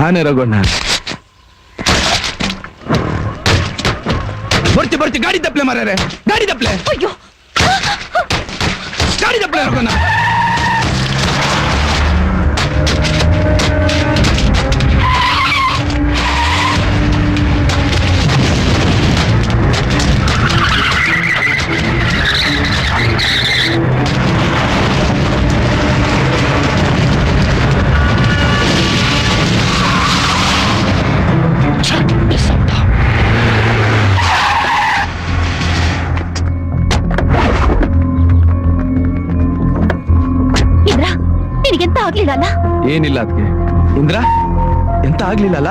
ನಾನೇ ರಘುಣ್ಣ. ಬರ್ತಿ ಗಾಡಿ ತಪ್ಪಲೆ ಮಾರ್ಯಾರೆ, ಗಾಡಿ ತಪ್ಪಲೆ, ಅಯ್ಯೋ ಗಾಡಿ ತಪ್ಪಲೆ ರಘುಣ್ಣ. ನಿನಗೆಂತ ಆಗ್ಲಿಲ್ಲ? ಏನಿಲ್ಲ ಅದಕ್ಕೆ ಇಂದ್ರ, ಎಂತ ಆಗ್ಲಿಲ್ಲ.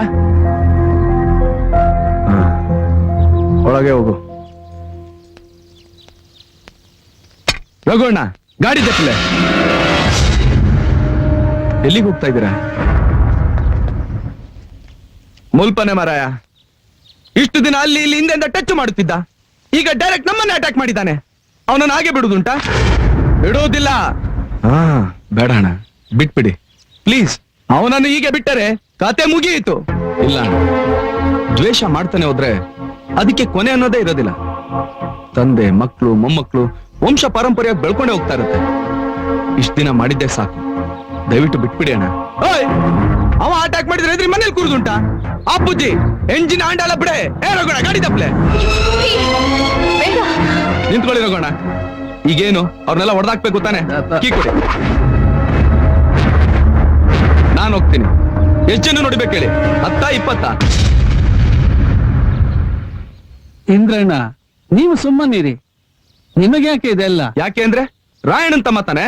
ಒಳಗೆ ಹೋಗು. ರಘುಣ್ಣ, ಗಾಡಿ ತಪ್ಪಲೆ. ಎಲ್ಲಿಗೆ ಹೋಗ್ತಾ ಇದ್ದೀರಾ? ಮುಲ್ಪನೆ ಮಾರಾಯ, ಇಷ್ಟು ದಿನ ಅಲ್ಲಿ ಇಲ್ಲಿ ಹಿಂದೆಂದ ಟಚ್ ಮಾಡುತ್ತಿದ್ದ, ಈಗ ಡೈರೆಕ್ಟ್ ನಮ್ಮನ್ನೇ ಅಟ್ಯಾಕ್ ಮಾಡಿದ್ದಾನೆ. ಅವನನ್ನು ಹಾಗೆ ಬಿಡುವುದುಂಟಾ? ಬಿಡುವುದಿಲ್ಲ. ಬೇಡ ಅಣ್ಣ, ಬಿಟ್ಬಿಡಿ ಪ್ಲೀಸ್. ಅವನನ್ನು ಹೀಗೆ ಬಿಟ್ಟರೆ ಕತೆ ಮುಗಿಯಿತು. ಇಲ್ಲ ಅಣ್ಣ, ದ್ವೇಷ ಮಾಡ್ತಾನೆ ಹೋದ್ರೆ ಅದಕ್ಕೆ ಕೊನೆ ಅನ್ನೋದೇ ಇರೋದಿಲ್ಲ. ತಂದೆ, ಮಕ್ಕಳು, ಮೊಮ್ಮಕ್ಕಳು ವಂಶ ಪಾರಂಪರ್ಯವಾಗಿ ಬೆಳ್ಕೊಂಡೇ ಹೋಗ್ತಾ ಇರುತ್ತೆ. ಇಷ್ಟ ದಿನ ಮಾಡಿದ್ದೆ ಸಾಕು, ದಯವಿಟ್ಟು ಬಿಟ್ಬಿಡಿ ಅಣ್ಣ. ಅವ ಅಟ್ಯಾಕ್ ಮಾಡಿದ್ರೆ ಎದ್ರಿ ಮನೇಲಿ ಕೂರುದುಂಟಾ? ಅಪ್ಪುಜಿ ಎಂಜಿನ್ ಆಂಡಾಲ ಬಿಡೆ. ರಘುಣ, ಗಾಡಿ ತಪ್ಪಲೆ. ನಿಂತ್ಕೊಳ್ಳಿ ರಘುಣ. ಈಗೇನು ಅವ್ರನ್ನೆಲ್ಲ ಹೊಡೆದಾಕ್ಬೇಕು ತಾನೆ? ಕೀ ಕೊಡಿ, ನಾನು ಹೋಗ್ತೀನಿ. ಎಷ್ಟು ಜನ ನೋಡ್ಬೇಕು ಹೇಳಿ? 10, 20? ಇಂದ್ರಣ್ಣ, ನೀವು ಸುಮ್ಮನಿರಿ. ನಿಮಗೆ ಯಾಕೆ ಇದೆಲ್ಲ? ಯಾಕೆ ಅಂದ್ರೆ ರಾಯಣ್ಣನ್ ತಮ್ಮ ತಾನೆ.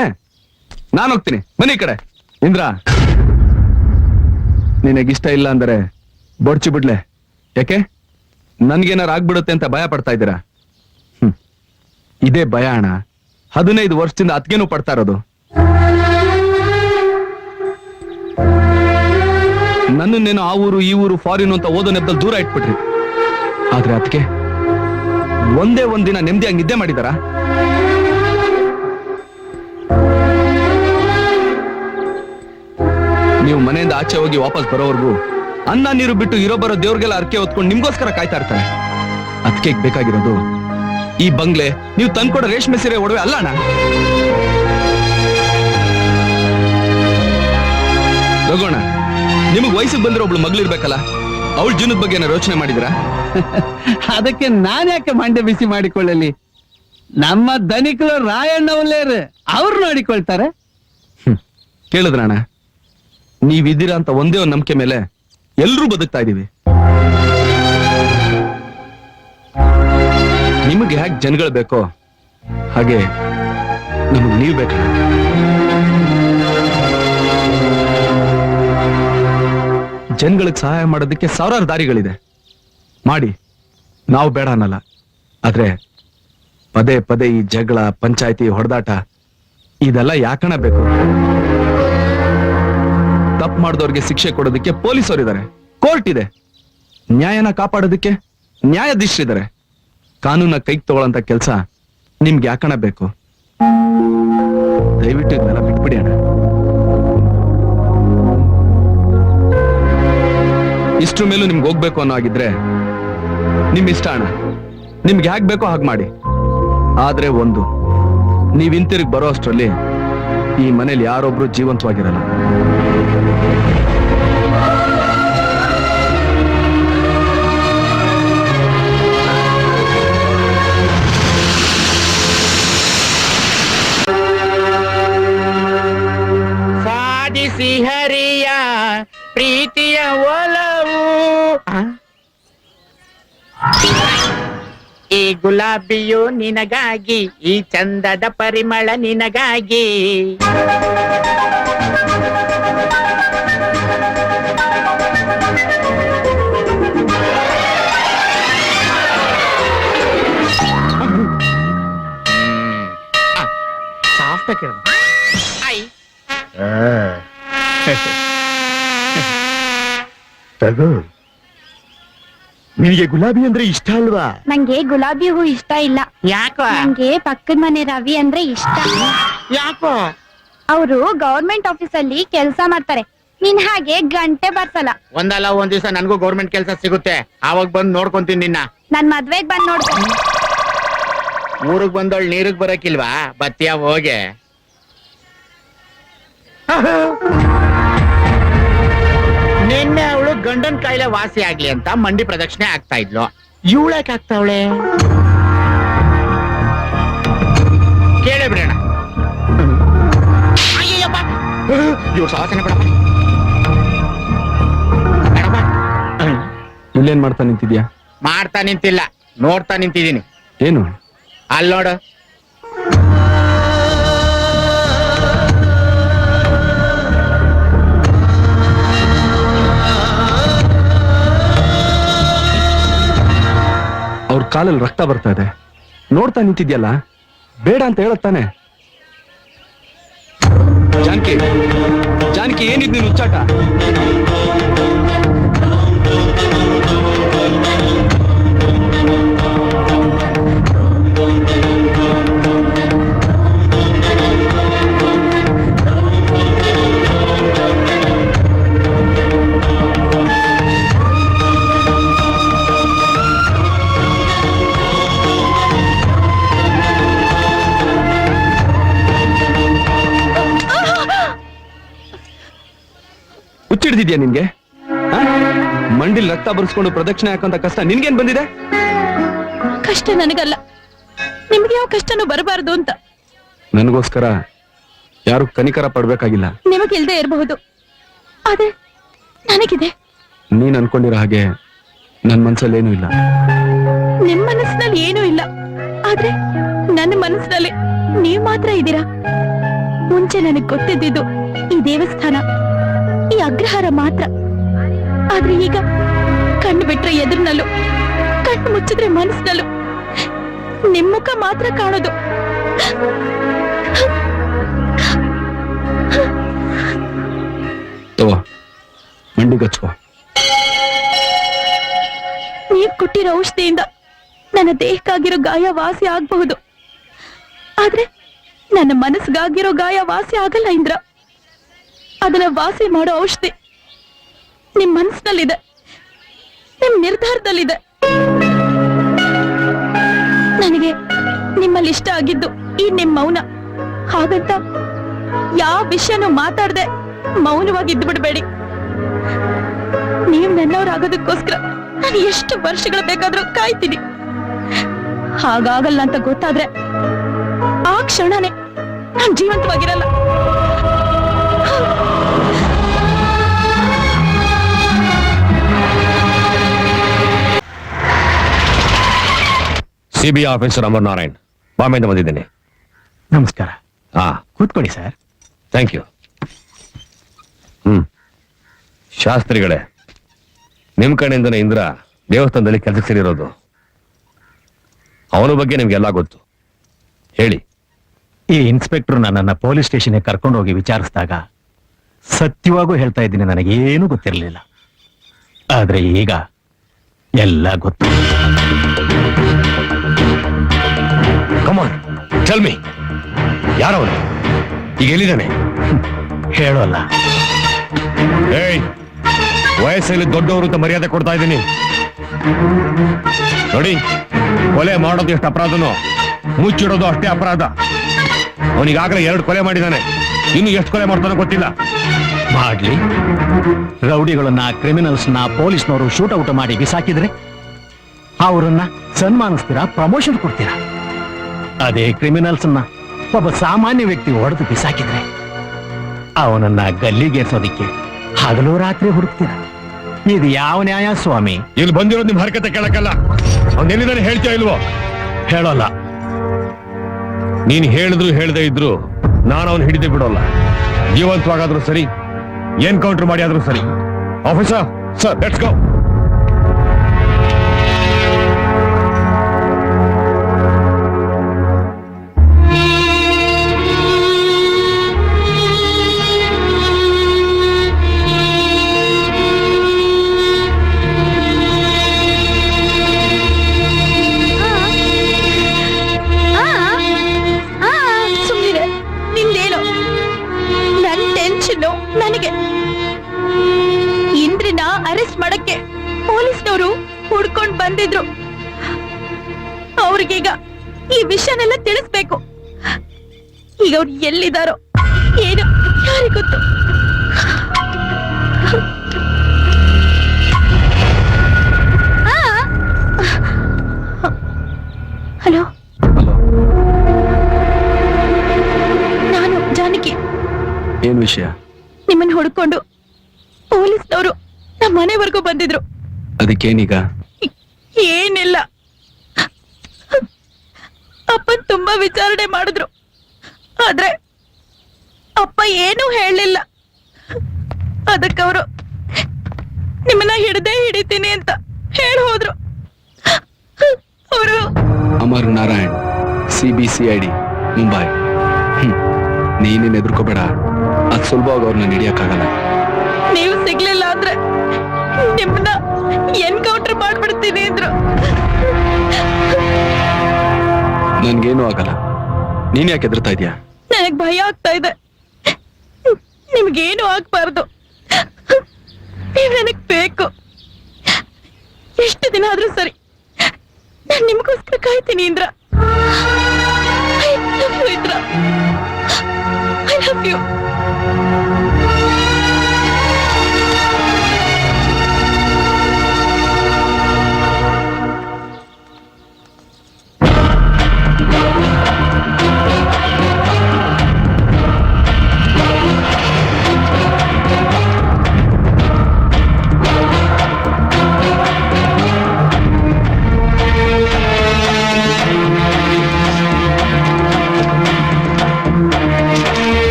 ನಾನು ಹೋಗ್ತೀನಿ, ಬನ್ನಿ ಈ ಕಡೆ. ಇಂದ್ರ, ನಿನಗಿಷ್ಟ ಇಲ್ಲ ಅಂದರೆ ಬೊಡ್ಚಿ ಬಿಡ್ಲೆ. ಯಾಕೆ? ನನ್ಗೇನಾರು ಆಗ್ಬಿಡುತ್ತೆ ಅಂತ ಭಯ ಪಡ್ತಾ ಇದ್ದೀರಾ? ಇದೇ ಭಯ ಅಣ್ಣ 15 ವರ್ಷದಿಂದ ಅದ್ಗೇನು ಪಡ್ತಾ ಇರೋದು. ನನ್ನನ್ನೇನೋ ಆ ಊರು ಈ ಊರು ಫಾರಿನ್ ಅಂತ ಓದೋ ನೆಪದಲ್ಲಿ ದೂರ ಇಟ್ಬಿಟ್ರಿ. ಆದ್ರೆ ಅದಕ್ಕೆ ಒಂದೇ ಒಂದಿನ ನೆಮ್ಮದಿಯಾಗಿ ನಿದ್ದೆ ಮಾಡಿದಾರ? ನೀವು ಮನೆಯಿಂದ ಆಚೆ ಹೋಗಿ ವಾಪಸ್ ಬರೋವರೆಗೂ ಅನ್ನ ನೀರು ಬಿಟ್ಟು ಇರೋ ಬರೋ ದೇವ್ರಿಗೆಲ್ಲ ಅರ್ಕೆ ಹೊತ್ಕೊಂಡು ನಿಮ್ಗೋಸ್ಕರ ಕಾಯ್ತಾ ಇರ್ತಾರೆ. ಅದಕ್ಕೆ ಬೇಕಾಗಿರೋದು ಈ ಬಂಗ್ಲೆ, ನೀವು ತಂದ್ಕೊಡೋ ರೇಷ್ಮೆ ಸೀರೆ ಒಡವೆ ಅಲ್ಲ ಅಣ್ಣ. ರಘುಣ್ಣ, ನಿಮಗ್ ವಯಸ್ಸಿಗೆ ಬಂದಿರೋ ಒಬ್ಳು ಮಗಳಿರ್ಬೇಕಲ್ಲ, ಅವಳ ಜೀವನದ ಬಗ್ಗೆ ಏನಾರು ಯೋಚನೆ ಮಾಡಿದಿರಾ? ಅದಕ್ಕೆ ನಾನು ಯಾಕೆ ಮಂಡೆ ಬಿಸಿ ಮಾಡಿಕೊಳ್ಳಲಿ? ನಮ್ಮ ಧನಿಕರು ರಾಯಣ್ಣವಲ್ಲೇರು, ಅವ್ರು ನೋಡಿಕೊಳ್ತಾರೆ. ಕೇಳಿದ್ರಣ್ಣ, ನೀವಿದ್ದೀರಾ ಅಂತ ಒಂದೇ ಒಂದು ನಂಬಿಕೆ ಮೇಲೆ ಎಲ್ರೂ ಬದುಕ್ತಾ ಇದೀವಿ. ನಿಮಗೆ ಹೇಗೆ ಜನಗಳು ಬೇಕೋ ಹಾಗೆ ನಮಗ್ ನೀವ್ ಬೇಕಣ್ಣ. ಜನಗಳಿಗೆ ಸಹಾಯ ಮಾಡೋದಕ್ಕೆ ಸಾವಿರಾರು ದಾರಿಗಳಿದೆ, ಮಾಡಿ. ನಾವು ಬೇಡ ಅನ್ನಲ್ಲ. ಆದ್ರೆ ಪದೇ ಪದೇ ಈ ಜಗಳ, ಪಂಚಾಯತಿ, ಹೊಡೆದಾಟ ಇದೆಲ್ಲ ಯಾಕಣ ಬೇಕು? ತಪ್ಪು ಮಾಡಿದವ್ರಿಗೆ ಶಿಕ್ಷೆ ಕೊಡೋದಕ್ಕೆ ಪೊಲೀಸರಿದ್ದಾರೆ, ಕೋರ್ಟ್ ಇದೆ. ನ್ಯಾಯನ ಕಾಪಾಡೋದಕ್ಕೆ ನ್ಯಾಯಾಧೀಶರಿದ್ದಾರೆ. ಕಾನೂನ ಕೈಗೆ ತಗೊಳ್ಳಂತ ಕೆಲಸ ನಿಮ್ಗೆ ಯಾಕಣ ಬೇಕು? ದಯವಿಟ್ಟು ಇದನ್ನೆಲ್ಲ ಬಿಟ್ಬಿಡಿ ಅಣ್ಣ. ಇಷ್ಟ್ರ ಮೇಲೂ ನಿಮ್ಗೆ ಹೋಗ್ಬೇಕು ಅನ್ನೋ ಆಗಿದ್ರೆ ನಿಮ್ ಇಷ್ಟ ಅಣ್ಣ, ನಿಮ್ಗೆ ಹೇಗ್ ಬೇಕೋ ಹಾಗೆ ಮಾಡಿ. ಆದ್ರೆ ಒಂದು, ನೀವ್ ಹಿಂತಿರುಗಿ ಬರೋ ಅಷ್ಟ್ರಲ್ಲಿ ಈ ಮನೇಲಿ ಯಾರೊಬ್ರು ಜೀವಂತವಾಗಿರಲ್ಲ. ಸಾಧಿಸಿ ಹರಿಯ ಪ್ರೀತಿಯ ಒಲವು, ಈ ಗುಲಾಬಿಯು ನಿನಗಾಗಿ, ಈ ಚಂದದ ಪರಿಮಳ ನಿನಗಾಗಿ. ಸಾಫ್ಟ್ ತಗೋ. ನಿನಗೆ ಗುಲಾಬಿ ಅಂದ್ರೆ ಇಷ್ಟ ಅಲ್ವಾ? ನಂಗೆ ಗುಲಾಬಿ ಹೂ ಇಷ್ಟ ಇಲ್ಲ. ಯಾಕೋ? ನಂಗೆ ಪಕ್ಕದ ಮನೆ ರವಿ ಅಂದ್ರೆ ಇಷ್ಟ. ಯಾಕೋ? ಅವರು ಗವರ್ಮೆಂಟ್ ಆಫೀಸ್ ಅಲ್ಲಿ ಕೆಲಸ ಮಾಡ್ತಾರೆ. ನೀನ್ ಹಾಗೆ ಗಂಟೆ ಬರ್ಸಲ್ಲ. ಒಂದಲ್ಲ ಒಂದ್ ದಿವಸ ನನ್ಗೂ ಗೌರ್ಮೆಂಟ್ ಕೆಲಸ ಸಿಗುತ್ತೆ, ಆವಾಗ ಬಂದ್ ನೋಡ್ಕೊಂತೀನಿ ನಿನ್ನ. ನನ್ ಮದ್ವೆಗ್ ಬಂದ್ ನೋಡ್ಕೊ. ಊರಿಗ್ ಬಂದವಳು ನೀರಿಗ್ ಬರಕಿಲ್ವಾ? ಬತ್ತಿಯ ಹೋಗೆ. ನಿನ್ನೆ ಅವಳು ಗಂಡನ್ ಕಾಯಿಲೆ ವಾಸಿ ಆಗ್ಲಿ ಅಂತ ಮಂಡಿ ಪ್ರದಕ್ಷಿಣೆ ಆಗ್ತಾ ಇದ್ಲು. ಇವಳಕ್ಕೆ ಆಗ್ತಾವಳೆ ಕೇಳೇ ಬಿಡೋಣ. ಅಯ್ಯಪ್ಪ, ಇವ್ರು ಸಾಹಸನೆ ಬಿಡಪ್ಪ. ಇಲ್ಲೇನ್ ಮಾಡ್ತಾ ನಿಂತಿದ್ಯಾ? ಮಾಡ್ತಾ ನಿಂತಿಲ್ಲ, ನೋಡ್ತಾ ನಿಂತಿದ್ದೀನಿ. ಏನು? ಅಲ್ಲಿ ನೋಡು. ಅವ್ರ ಕಾಲಲ್ಲಿ ರಕ್ತ ಬರ್ತಾ ಇದೆ, ನೋಡ್ತಾ ನಿಂತಿದ್ಯಲ್ಲ, ಬೇಡ ಅಂತ ಹೇಳತ್ತಾನೆ. ಜಾನಕಿ, ಜಾನಕಿ, ಏನಿದ್ ನೀನು ಹುಚ್ಚಾಟ? ಹುಚ್ಚಿಡ್ದಿದ್ಯಾ ನಿನ್ಗೆ? ಮಂಡಿಲ್ ರಕ್ತ ಬರ್ಸ್ಕೊಂಡು ಪ್ರದಕ್ಷಿಣೆ ಹಾಕಂತ ಕಷ್ಟ ನಿನ್ಗೇನ್ ಬಂದಿದೆ? ಕಷ್ಟ ನನಗಲ್ಲ, ನಿಮ್ಗೆ ಯಾವ ಕಷ್ಟನೂ ಬರಬಾರದು ಅಂತ. ನನಗೋಸ್ಕರ ಯಾರು ಕನಿಕರ ಪಡ್ಬೇಕಾಗಿಲ್ಲ. ನಿಮಗಿಲ್ದೆ ಇರಬಹುದು, ಆದ್ರೆ ನನಗಿದೆ. ನೀನ್ ಅನ್ಕೊಂಡಿರೋ ಹಾಗೆ ನನ್ ಮನ್ಸಲ್ಲಿ ಏನೂ ಇಲ್ಲ. ನಿಮ್ ಮನಸ್ಸಿನಲ್ಲಿ ಏನೂ ಇಲ್ಲ, ಆದ್ರೆ ನನ್ನ ಮನಸ್ಸಿನಲ್ಲಿ ನೀವ್ ಮಾತ್ರ ಇದ್ದೀರಾ. ಮುಂಚೆ ನನಗ್ ಗೊತ್ತಿದ್ದಿದ್ದು ಈ ದೇವಸ್ಥಾನ, ಈ ಅಗ್ರಹಾರ ಮಾತ್ರ. ಆದ್ರೆ ಈಗ ಕಣ್ಣು ಬಿಟ್ರೆ ಎದುರಿನಲ್ಲೂ, ಕಣ್ಣು ಮುಚ್ಚಿದ್ರೆ ಮನಸ್ಸಿನಲ್ಲೂ ನಿಮ್ ಮುಖ ಮಾತ್ರ ಕಾಣೋದು. ತಗೋ, ಮಂಡಿಗಚ್ಕೋ. ನೀವ್ ಕೊಟ್ಟಿರೋ ಔಷಧಿಯಿಂದ ನನ್ನ ದೇಹಕ್ಕಾಗಿರೋ ಗಾಯ ವಾಸಿ ಆಗ್ಬಹುದು, ಆದ್ರೆ ನನ್ನ ಮನಸ್ಸಿಗಾಗಿರೋ ಗಾಯ ವಾಸಿ ಆಗಲ್ಲ ಇಂದ್ರ. ಅದನ್ನ ವಾಸಿ ಮಾಡೋ ಔಷಧಿ ನಿಮ್ ಮನಸ್ಸಿನಲ್ಲಿದೆ, ನಿಮ್ ನಿರ್ಧಾರದಲ್ಲಿದೆ. ನನಗೆ ನಿಮ್ಮಲ್ಲಿ ಇಷ್ಟ ಆಗಿದ್ದು ಈ ನಿಮ್ ಮೌನ. ಹಾಗಂತ ಯಾವ ವಿಷಯನೂ ಮಾತಾಡದೆ ಮೌನವಾಗಿದ್ದು ಬಿಡಬೇಡಿ. ನೀವ್ ನನ್ನವರಾಗೋದಕ್ಕೋಸ್ಕರ ನಾನು ಎಷ್ಟು ವರ್ಷಗಳು ಬೇಕಾದ್ರೂ ಕಾಯ್ತೀನಿ. ಹಾಗಾಗಲ್ಲ ಅಂತ ಗೊತ್ತಾದ್ರೆ ಆ ಕ್ಷಣನೇ ನಾನು ಜೀವಂತವಾಗಿರಲ್ಲ. ಸಿಬಿಐ ಆಫೀಸರ್ ಅಮರನಾರಾಯಣ್, ಬಾಂಬೆಯಿಂದ ಬಂದಿದ್ದೇನೆ. ನಮಸ್ಕಾರ. ಕೂತ್ಕೊಳ್ಳಿ ಸರ್. Thank you. ಶಾಸ್ತ್ರಿಗಳೇ, ನಿಮ್ ಕಡೆಯಿಂದನೇ ಇಂದ್ರ ದೇವಸ್ಥಾನದಲ್ಲಿ ಕೆಲಸಕ್ಕೆ ಸೇರಿರೋದು. ಅವನ ಬಗ್ಗೆ ನಿಮ್ಗೆಲ್ಲ ಗೊತ್ತು, ಹೇಳಿ. ಈ ಇನ್ಸ್ಪೆಕ್ಟರ್ ನನ್ನನ್ನ ಪೊಲೀಸ್ ಸ್ಟೇಷನ್ಗೆ ಕರ್ಕೊಂಡು ಹೋಗಿ ವಿಚಾರಿಸಿದಾಗ ಸತ್ಯವಾಗೂ ಹೇಳ್ತಾ ಇದ್ದೀನಿ, ನನಗೇನು ಗೊತ್ತಿರಲಿಲ್ಲ. ಆದ್ರೆ ಈಗ ಎಲ್ಲ ಗೊತ್ತು. ಕಮಾನ್, ಟೆಲ್ ಮೀ, ಯಾರವನು? ಈಗ ಎಲ್ಲಿದ್ದಾನೆ? ಹೇಳೋಲ್ಲ. ಏಯ್, ವಯಸ್ಸಲ್ಲಿ ದೊಡ್ಡವರು ಅಂತ ಮರ್ಯಾದೆ ಕೊಡ್ತಾ ಇದ್ದೀನಿ. ನೋಡಿ, ಕೊಲೆ ಮಾಡೋದು ಎಷ್ಟು ಅಪರಾಧನೋ ಮುಚ್ಚಿಡೋದು ಅಷ್ಟೇ ಅಪರಾಧ. ಅವನಿಗಾಗಲೇ 2 ಕೊಲೆ ಮಾಡಿದ್ದಾನೆ, ಇನ್ನು ಎಷ್ಟು ಕೊಲೆ ಮಾಡ್ತಾನೋ ಗೊತ್ತಿಲ್ಲ. ಮಾಡ್ಲಿ, ರೌಡಿಗಳನ್ನ, ಕ್ರಿಮಿನಲ್ಸ್ನ ಪೊಲೀಸ್ನವರು ಶೂಟೌಟ್ ಮಾಡಿ ಬಿಸಾಕಿದ್ರೆ ಅವರನ್ನ ಸನ್ಮಾನಿಸ್ತೀರಾ, ಪ್ರಮೋಷನ್ ಕೊಡ್ತೀರಾ? ಅದೇ ಕ್ರಿಮಿನಲ್ಸ್ನ ಒಬ್ಬ ಸಾಮಾನ್ಯ ವ್ಯಕ್ತಿ ಹೊಡೆದು ಬಿಸಾಕಿದ್ರೆ ಅವನನ್ನ ಗಲ್ಲಿಗೇರ್ಸೋದಿಕ್ಕೆ ಹಗಲು ರಾತ್ರಿ ಹುಡುಕ್ತೀರ. ಇದು ಯಾವ ನ್ಯಾಯ ಸ್ವಾಮಿ? ಇಲ್ಲಿ ಬಂದಿರೋದು ನಿಮ್ ಹರಕತೆ ಕೇಳಕ್ಕಲ್ಲ. ಅವನೆಲ್ಲಿದ್ದಾನೆ ಹೇಳ್ತೀಯ ಇಲ್ವೋ? ಹೇಳೋಲ್ಲ. ನೀನ್ ಹೇಳಿದ್ರು ಹೇಳದೇ ಇದ್ರು ನಾನು ಅವನು ಹಿಡಿದೇ ಬಿಡೋಲ್ಲ. ಜೀವಂತವಾಗಾದ್ರೂ ಸರಿ, ಎನ್ಕೌಂಟರ್ ಮಾಡಿ ಆದ್ರೂ ಸರಿ. Officer, sir, let's go. ಸುಮ್ಮನೆ ನಿಂದೇನು? ನನ್ ಟೆನ್ಷನ್ ನನಗೆ. ವಿಷಯನೆಲ್ಲ ತಿಳಿಸ್ಬೇಕು. ಈಗ ಅವ್ರು ಎಲ್ಲಿದಾರೋ ಏನು ಯಾರಿಗ್ ಗೊತ್ತು. ಹಲೋ, ಹಲೋ, ನಾನು ಜಾನಕಿ. ಏನ್ ವಿಷಯ? ನಿಮ್ಮನ್ನ ಹುಡ್ಕೊಂಡು ಪೊಲೀಸ್ನವರು ನಮ್ಮ ಮನೆವರೆಗೂ ಬಂದಿದ್ರು. ಅದಕ್ಕೇನೀಗ? ಏನಿಲ್ಲ, ಅಪ್ಪನ್ ತುಂಬಾ ವಿಚಾರಣೆ ಮಾಡಿದ್ರು. ಆದ್ರೆ ಅಪ್ಪ ಏನೂ ಹೇಳಲಿಲ್ಲ. ಅದಕ್ಕವರು ನಿಮ್ಮನ್ನ ಹಿಡಿತೀನಿ ಅಂತ ಹೇಳಿ ಹೋದ್ರು. ಅವರು ಅಮರ್ ನಾರಾಯಣ್, CBCID, ಮುಂಬೈ. ನೀನೇನ್ ಎದುರ್ಕೋಬೇಡ, ಅದ್ ಸುಲಭವಾಗಿ ಅವ್ರನ್ನ ಹಿಡಿಯಕ್ಕಾಗಲ್ಲ. ನೀವು ಸಿಗ್ಲಿಲ್ಲ ಅಂದ್ರೆ ನಿಮ್ಮನ್ನ ಎನ್ಕೌಂಟರ್ ಮಾಡ್ಬಿಡ್ತೀನಿ ಅಂದ್ರು. ನನ್ಗೇನು ಆಗಲ್ಲ, ನೀನ್ ಯಾಕೆ ಎದುರ್ತಾ ಇದೀಯಾ? ನನಗ್ ಭಯ ಆಗ್ತಾ ಇದೆ. ನಿಮ್ಗೇನು ಆಗ್ಬಾರ್ದು. ನೀವ್ ನನಗ್ ಬೇಕು. ಎಷ್ಟು ದಿನ ಆದ್ರೂ ಸರಿ, ನಾನ್ ನಿಮ್ಗೋಸ್ಕರ ಕಾಯ್ತೀನಿ Indra. I love you, Indra. I love you.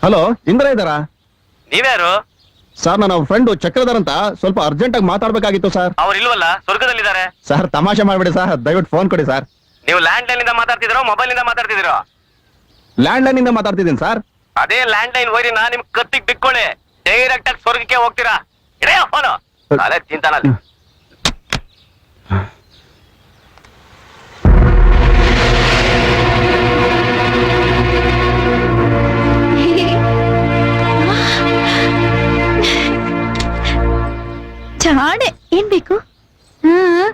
Hello, Indra ಇದ್ದಾರಾ? ನೀವ್ಯಾರು? ಸರ್, ನನ್ನ ಫ್ರೆಂಡ್ ಚಕ್ರಧರ್ ಅಂತ, ಸ್ವಲ್ಪ ಅರ್ಜೆಂಟ್ ಆಗಿ ಮಾತಾಡ್ಬೇಕಾಗಿತ್ತು ಸರ್. ಅವ್ರು ಇಲ್ವಲ್ಲ, ಸ್ವರ್ಗದಲ್ಲಿದ್ದಾರೆ. ಸರ್, ತಮಾಷೆ ಮಾಡ್ಬೇಡಿ ಸರ್, ದಯವಿಟ್ಟು ಫೋನ್ ಕೊಡಿ ಸರ್. ನೀವು ಲ್ಯಾಂಡ್ ಲೈನ್ ಇಂದ ಮಾತಾಡ್ತಿದ್ರೋ ಮೊಬೈಲ್ ಇಂದ ಮಾತಾಡ್ತಿದ್ದೀರೋ? ಲ್ಯಾಂಡ್ ಲೈನ್ ಇಂದ ಮಾತಾಡ್ತಿದ್ದೀನಿ ಸರ್. ಅದೇ ಲ್ಯಾಂಡ್ ಲೈನ್ ವೈರಿನ ನಿಮ್ ಕತ್ತಿಗೆ ಬಿಕ್ಕೊಳ್ಳಿ, ಡೈರೆಕ್ಟ್ ಆಗಿ ಸ್ವರ್ಗಕ್ಕೆ ಹೋಗ್ತೀರಾ. ಇಡೆಯ ಫೋನು, ಅದೇ ಚಿಂತಾನಲ್ಲಿ. ಜಾಣೆ. ಏನ್ ಬೇಕು? ಹ್ಮ್